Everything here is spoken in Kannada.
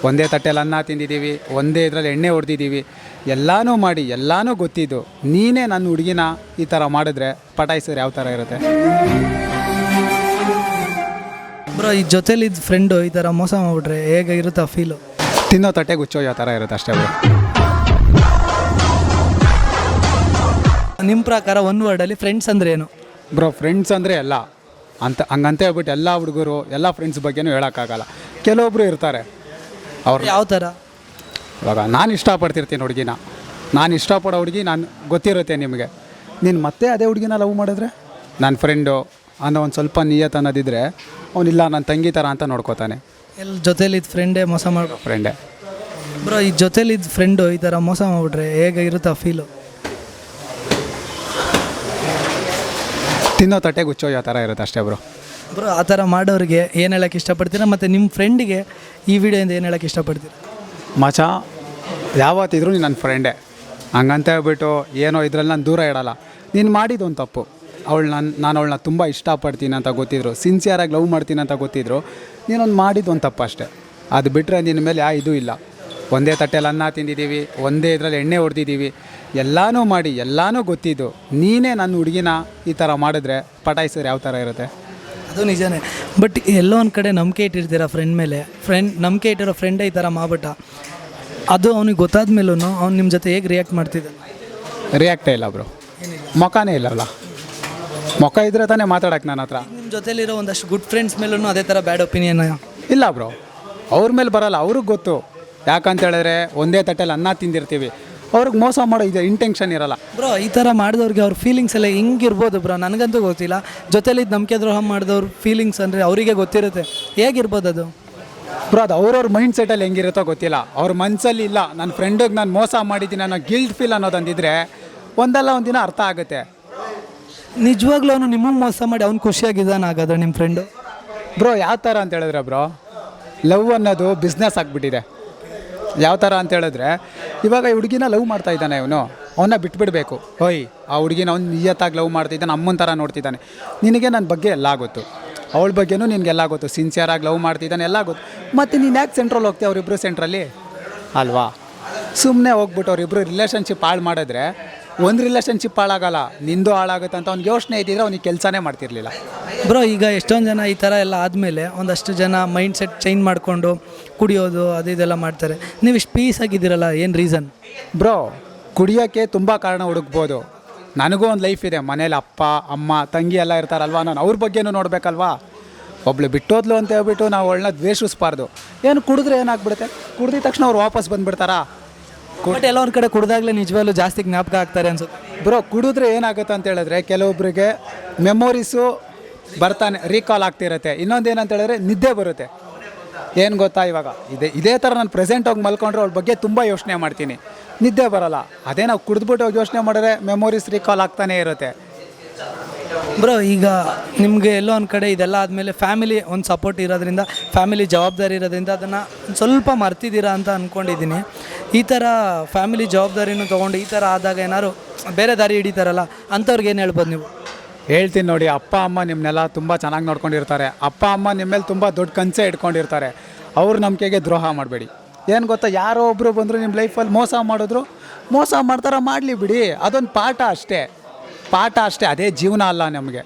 ಒಂದೇ ತಟ್ಟೆಲಿ ಅನ್ನ ತಿಂದಿದ್ದೀವಿ, ಒಂದೇ ಇದರಲ್ಲಿ ಎಣ್ಣೆ ಹೊಡೆದಿದ್ದೀವಿ, ಎಲ್ಲನೂ ಮಾಡಿ ಎಲ್ಲನೂ ಗೊತ್ತಿದ್ದು ನೀನೇ ನನ್ನ ಹುಡುಗಿನ ಈ ಥರ ಮಾಡಿದ್ರೆ ಪಟಾಯಿಸಿದ್ರೆ ಯಾವ ಥರ ಇರುತ್ತೆ ಬ್ರೋ? ಈ ಜೊತೇಲಿದ್ದ ಫ್ರೆಂಡು ಈ ಥರ ಮೋಸ ಮಾಡಿಬಿಟ್ರೆ ಹೇಗಿರುತ್ತೆ ಆ ಫೀಲು? ತಿನ್ನೋ ತಟ್ಟೆ ಗುಚ್ಚೋ ಯಾವ ಥರ ಇರುತ್ತೆ ಅಷ್ಟೇ ಬ್ರೋ. ನಿಮ್ಮ ಪ್ರಕಾರ ಒಂದು ವರ್ಡಲ್ಲಿ ಫ್ರೆಂಡ್ಸ್ ಅಂದರೆ ಏನು ಬ್ರೋ? ಫ್ರೆಂಡ್ಸ್ ಅಂದರೆ ಎಲ್ಲ ಹಂಗಂತ ಹೇಳ್ಬಿಟ್ಟು ಎಲ್ಲ ಹುಡುಗರು ಎಲ್ಲ ಫ್ರೆಂಡ್ಸ್ ಬಗ್ಗೆನೂ ಹೇಳೋಕ್ಕಾಗಲ್ಲ. ಕೆಲವೊಬ್ಬರು ಇರ್ತಾರೆ ಅವ್ರು ಯಾವ ಥರ? ಇವಾಗ ನಾನು ಇಷ್ಟಪಡ್ತಿರ್ತೀನಿ ಹುಡುಗಿನ, ನಾನು ಇಷ್ಟಪಡೋ ಹುಡುಗಿ ನಾನು ಗೊತ್ತಿರುತ್ತೆ ನಿಮಗೆ. ನೀನು ಮತ್ತೆ ಅದೇ ಹುಡುಗಿನ ಲವ್ ಮಾಡಿದ್ರೆ ನನ್ನ ಫ್ರೆಂಡು ಅನ್ನೋ ಒಂದು ಸ್ವಲ್ಪ ನಿಯತ್ ಅನ್ನೋದಿದ್ರೆ ಅವನಿಲ್ಲ ನನ್ನ ತಂಗಿ ಥರ ಅಂತ ನೋಡ್ಕೋತಾನೆ. ಎಲ್ಲಿ ಜೊತೇಲಿದ್ದ ಫ್ರೆಂಡೇ ಮೋಸ ಮಾಡ್ಬೇಕು? ಫ್ರೆಂಡೇ ಬ್ರೋ. ಈ ಜೊತೇಲಿದ್ದ ಫ್ರೆಂಡು ಈ ಥರ ಮೋಸ ಮಾಡಿಬಿಟ್ರೆ ಹೇಗಿರುತ್ತೆ ಆ ಫೀಲು? ತಿನ್ನೋ ತಟ್ಟೆ ಗುಚ್ಚೋ ಯಾವ ಥರ ಇರುತ್ತೆ ಅಷ್ಟೇ ಬ್ರೋ. ಬ್ರೋ, ಆ ಥರ ಮಾಡೋರಿಗೆ ಏನು ಹೇಳೋಕ್ಕೆ ಇಷ್ಟಪಡ್ತೀರಾ? ಮತ್ತು ನಿಮ್ಮ ಫ್ರೆಂಡಿಗೆ ಈ ವಿಡಿಯೋಯಿಂದ ಏನು ಹೇಳೋಕ್ಕೆ ಇಷ್ಟಪಡ್ತೀರಾ? ಮಚ ಯಾವತ್ತಿದ್ರೂ ನೀನು ನನ್ನ ಫ್ರೆಂಡೇ, ಹಂಗಂತ ಹೇಳ್ಬಿಟ್ಟು ಏನೋ ಇದ್ರಲ್ಲಿ ನಾನು ದೂರ ಇಡಲ್ಲ. ನೀನು ಮಾಡಿದ್ದೊಂದು ತಪ್ಪು. ನಾನು ಅವಳನ್ನ ತುಂಬ ಇಷ್ಟಪಡ್ತೀನಿ ಅಂತ ಗೊತ್ತಿದ್ರು, ಸಿನ್ಸಿಯರಾಗಿ ಲವ್ ಮಾಡ್ತೀನಿ ಅಂತ ಗೊತ್ತಿದ್ರು, ನೀನೊಂದು ಮಾಡಿದ್ದೊಂದು ತಪ್ಪು ಅಷ್ಟೇ. ಅದು ಬಿಟ್ಟರೆ ನಿನ್ನ ಮೇಲೆ ಇದೂ ಇಲ್ಲ. ಒಂದೇ ತಟ್ಟೆಲಿ ಅನ್ನ ತಿಂದಿದ್ದೀವಿ, ಒಂದೇ ಇದರಲ್ಲಿ ಎಣ್ಣೆ ಹೊಡೆದಿದ್ದೀವಿ, ಎಲ್ಲನೂ ಮಾಡಿ ಎಲ್ಲನೂ ಗೊತ್ತಿದ್ದು ನೀನೇ ನನ್ನ ಹುಡುಗಿನ ಈ ಥರ ಮಾಡಿದ್ರೆ ಪಟಾಯಿಸಿದ್ರೆ ಯಾವ ಥರ ಇರುತ್ತೆ? ಅದು ನಿಜನೇ. ಬಟ್ ಎಲ್ಲೋ ಒಂದು ಕಡೆ ನಂಬಿಕೆ ಇಟ್ಟಿರ್ತೀರ ಫ್ರೆಂಡ್ ಮೇಲೆ. ನಂಬಿಕೆ ಇಟ್ಟಿರೋ ಫ್ರೆಂಡೇ ಈ ಥರ ಮಾಡ್ಬಿಟ್ಟ, ಅದು ಅವ್ನಿಗೆ ಗೊತ್ತಾದ ಮೇಲೂ ಅವ್ನು ನಿಮ್ಮ ಜೊತೆ ಹೇಗೆ ರಿಯಾಕ್ಟ್ ಮಾಡ್ತಿದ್ದಾನೆ? ರಿಯಾಕ್ಟೇ ಇಲ್ಲ ಬ್ರೋ, ಮುಖನೇ ಇಲ್ಲಲ್ಲ. ಮುಖ ಇದ್ರೆ ತಾನೇ ಮಾತಾಡೋಕ್ಕೆ ನನ್ನ ಹತ್ರ. ನಿಮ್ಮ ಜೊತೆಲಿರೋ ಒಂದಷ್ಟು ಗುಡ್ ಫ್ರೆಂಡ್ಸ್ ಮೇಲೂ ಅದೇ ಥರ ಬ್ಯಾಡ್ ಒಪಿನಿಯನ್ ಇಲ್ಲ ಬ್ರೋ, ಅವ್ರ ಮೇಲೆ ಬರೋಲ್ಲ. ಅವ್ರಿಗೆ ಗೊತ್ತು, ಯಾಕಂತ ಹೇಳಿದ್ರೆ ಒಂದೇ ತಟ್ಟೆಲಿ ಅನ್ನ ತಿಂದಿರ್ತೀವಿ, ಅವ್ರಿಗೆ ಮೋಸ ಮಾಡೋ ಇದು ಇಂಟೆನ್ಷನ್ ಇರಲ್ಲ ಬ್ರೋ. ಈ ಥರ ಮಾಡಿದವ್ರಿಗೆ ಅವ್ರ ಫೀಲಿಂಗ್ಸ್ ಎಲ್ಲ ಹೆಂಗಿರ್ಬೋದು ಬ್ರೋ? ನನಗಂತೂ ಗೊತ್ತಿಲ್ಲ. ಜೊತೆಲಿದ್ದು ನಂಬಿಕೆ ದ್ರೋಹ ಮಾಡಿದವ್ರ ಫೀಲಿಂಗ್ಸ್ ಅಂದರೆ ಅವರಿಗೆ ಗೊತ್ತಿರುತ್ತೆ. ಹೇಗಿರ್ಬೋದು ಅದು ಬ್ರೋ? ಅದು ಅವ್ರವ್ರ ಮೈಂಡ್ ಸೆಟಲ್ಲಿ ಹೆಂಗಿರುತ್ತೋ ಗೊತ್ತಿಲ್ಲ. ಅವ್ರ ಮನಸ್ಸಲ್ಲಿ ಇಲ್ಲ ನನ್ನ ಫ್ರೆಂಡಿಗೆ ನಾನು ಮೋಸ ಮಾಡಿದ್ದೀನಿ ಅನ್ನೋ ಗಿಲ್ಟ್ ಫೀಲ್ ಅನ್ನೋದಂದಿದ್ರೆ ಒಂದಲ್ಲ ಒಂದು ದಿನ ಅರ್ಥ ಆಗುತ್ತೆ. ನಿಜವಾಗ್ಲೂ ಅವನು ನಿಮಗೆ ಮೋಸ ಮಾಡಿ ಅವ್ನು ಖುಷಿಯಾಗಿದ್ದಾನೆ ಆಗಾದ್ರೆ ನಿಮ್ಮ ಫ್ರೆಂಡು? ಬ್ರೋ ಯಾವ ಥರ ಅಂತ ಹೇಳಿದ್ರೆ ಬ್ರೋ, ಲವ್ ಅನ್ನೋದು ಬಿಸ್ನೆಸ್ ಆಗಿಬಿಟ್ಟಿದೆ. ಯಾವ ಥರ ಅಂತ ಹೇಳಿದ್ರೆ, ಇವಾಗ ಈ ಹುಡುಗಿನ ಲವ್ ಮಾಡ್ತಾ ಇದ್ದಾನೆ ಇವನು, ಅವನ್ನ ಬಿಟ್ಬಿಡಬೇಕು. ಹೋಯ್ ಆ ಹುಡುಗಿನ ಅವ್ನು ನಿಯತ್ತಾಗಿ ಲವ್ ಮಾಡ್ತಿದ್ದಾನೆ, ಅಮ್ಮನ ಥರ ನೋಡ್ತಿದ್ದಾನೆ. ನಿನಗೆ ನನ್ನ ಬಗ್ಗೆ ಎಲ್ಲ ಗೊತ್ತು, ಅವಳ ಬಗ್ಗೆನೂ ನಿನಗೆಲ್ಲ ಗೊತ್ತು, ಸಿನ್ಸಿಯರಾಗಿ ಲವ್ ಮಾಡ್ತಿದ್ದಾನೆ, ಎಲ್ಲ ಗೊತ್ತು. ಮತ್ತು ನೀನು ಯಾಕೆ ಸೆಂಟ್ರಲ್ಲಿ ಹೋಗ್ತೀವಿ ಅವರಿಬ್ಬರು ಸೆಂಟ್ರಲ್ಲಿ ಅಲ್ವಾ? ಸುಮ್ಮನೆ ಹೋಗ್ಬಿಟ್ಟು ಅವರಿಬ್ಬರು ರಿಲೇಷನ್ಶಿಪ್ ಹಾಳು ಮಾಡಿದ್ರೆ ಒಂದು ರಿಲೇಷನ್ಶಿಪ್ ಹಾಳಾಗಲ್ಲ, ನಿಂದು ಹಾಳಾಗುತ್ತೆ ಅಂತ ಅವ್ನಿಗೆ ಯೋಚನೆ ಇದ್ದಿದ್ರೆ ಅವ್ನಿಗೆ ಕೆಲಸನೇ ಮಾಡ್ತಿರ್ಲಿಲ್ಲ ಬ್ರೋ. ಈಗ ಎಷ್ಟೊಂದು ಜನ ಈ ಥರ ಎಲ್ಲ ಆದಮೇಲೆ ಒಂದಷ್ಟು ಜನ ಮೈಂಡ್ ಸೆಟ್ ಚೇಂಜ್ ಮಾಡಿಕೊಂಡು ಕುಡಿಯೋದು ಅದು ಇದೆಲ್ಲ ಮಾಡ್ತಾರೆ. ನೀವು ಇಷ್ಟು ಪೀಸ್ ಆಗಿದ್ದೀರಲ್ಲ, ಏನು ರೀಸನ್? ಬ್ರೋ, ಕುಡಿಯೋಕ್ಕೆ ತುಂಬ ಕಾರಣ ಹುಡುಕ್ಬೋದು. ನನಗೂ ಒಂದು ಲೈಫ್ ಇದೆ, ಮನೇಲಿ ಅಪ್ಪ ಅಮ್ಮ ತಂಗಿ ಎಲ್ಲ ಇರ್ತಾರಲ್ವ, ನಾನು ಅವ್ರ ಬಗ್ಗೆನೂ ನೋಡಬೇಕಲ್ವಾ. ಒಬ್ಳು ಬಿಟ್ಟೋದ್ಲು ಅಂತ ಹೇಳ್ಬಿಟ್ಟು ನಾವು ಅವಳನ್ನ ದ್ವೇಷಿಸ್ಬಾರ್ದು. ಏನು ಕುಡಿದ್ರೆ ಏನಾಗ್ಬಿಡುತ್ತೆ? ಕುಡ್ದಿದ ತಕ್ಷಣ ಅವ್ರು ವಾಪಸ್ ಬಂದುಬಿಡ್ತಾರಾ? ಬಟ್ ಎಲ್ಲ ಒಂದು ಕಡೆ ಕುಡ್ದಾಗಲೇ ನಿಜವಾಗ್ಲೂ ಜಾಸ್ತಿ ಜ್ಞಾಪಕ ಆಗ್ತಾರೆ ಅನ್ಸುತ್ತೆ ಬ್ರೋ. ಕುಡಿದ್ರೆ ಏನಾಗುತ್ತೆ ಅಂತ ಹೇಳಿದ್ರೆ ಕೆಲವೊಬ್ಬರಿಗೆ ಮೆಮೊರೀಸು ಬರ್ತಾನೆ ರೀಕಾಲ್ ಆಗ್ತಿರುತ್ತೆ. ಇನ್ನೊಂದು ಏನಂತ ಹೇಳಿದ್ರೆ ನಿದ್ದೆ ಬರುತ್ತೆ. ಏನು ಗೊತ್ತಾ, ಇವಾಗ ಇದೇ ಥರ ನಾನು ಪ್ರೆಸೆಂಟ್ ಹೋಗಿ ಮಲ್ಕೊಂಡ್ರೆ ಅವ್ರ ಬಗ್ಗೆ ತುಂಬ ಯೋಚನೆ ಮಾಡ್ತೀನಿ, ನಿದ್ದೆ ಬರೋಲ್ಲ. ಅದೇ ನಾವು ಕುಡಿದ್ಬಿಟ್ಟು ಹೋಗಿ ಯೋಚನೆ ಮಾಡಿದ್ರೆ ಮೆಮೊರೀಸ್ ರೀಕಾಲ್ ಆಗ್ತಾನೇ ಇರುತ್ತೆ. ಬ್ರೋ, ಈಗ ನಿಮಗೆ ಎಲ್ಲೋ ಒಂದು ಕಡೆ ಇದೆಲ್ಲ ಆದಮೇಲೆ ಫ್ಯಾಮಿಲಿ ಒಂದು ಸಪೋರ್ಟ್ ಇರೋದ್ರಿಂದ, ಫ್ಯಾಮಿಲಿ ಜವಾಬ್ದಾರಿ ಇರೋದ್ರಿಂದ ಅದನ್ನು ಸ್ವಲ್ಪ ಮರ್ತಿದ್ದೀರಾ ಅಂತ ಅಂದ್ಕೊಂಡಿದ್ದೀನಿ. ಈ ಥರ ಫ್ಯಾಮಿಲಿ ಜವಾಬ್ದಾರಿನೂ ತೊಗೊಂಡು ಈ ಥರ ಆದಾಗ ಏನಾದ್ರು ಬೇರೆ ದಾರಿ ಹಿಡಿತಾರಲ್ಲ, ಅಂಥವ್ರಿಗೆ ಏನು ಹೇಳ್ಬೋದು ನೀವು? ಹೇಳ್ತೀನಿ ನೋಡಿ, ಅಪ್ಪ ಅಮ್ಮ ನಿಮ್ಮನ್ನೆಲ್ಲ ತುಂಬ ಚೆನ್ನಾಗಿ ನೋಡ್ಕೊಂಡಿರ್ತಾರೆ. ಅಪ್ಪ ಅಮ್ಮ ನಿಮ್ಮ ಮೇಲೆ ತುಂಬ ದೊಡ್ಡ ಕನಸೇ ಇಟ್ಕೊಂಡಿರ್ತಾರೆ. ಅವ್ರ ನಂಬಿಕೆಗೆ ದ್ರೋಹ ಮಾಡಬೇಡಿ. ಏನು ಗೊತ್ತಾ, ಯಾರೋ ಒಬ್ಬರು ಬಂದರು ನಿಮ್ಮ ಲೈಫಲ್ಲಿ ಮೋಸ ಮಾಡಿದ್ರು, ಮೋಸ ಮಾಡ್ತಾರ ಮಾಡಲಿ ಬಿಡಿ, ಅದೊಂದು ಪಾಠ ಅಷ್ಟೇ, ಅದೇ ಜೀವನ ಅಲ್ಲ ನಮಗೆ.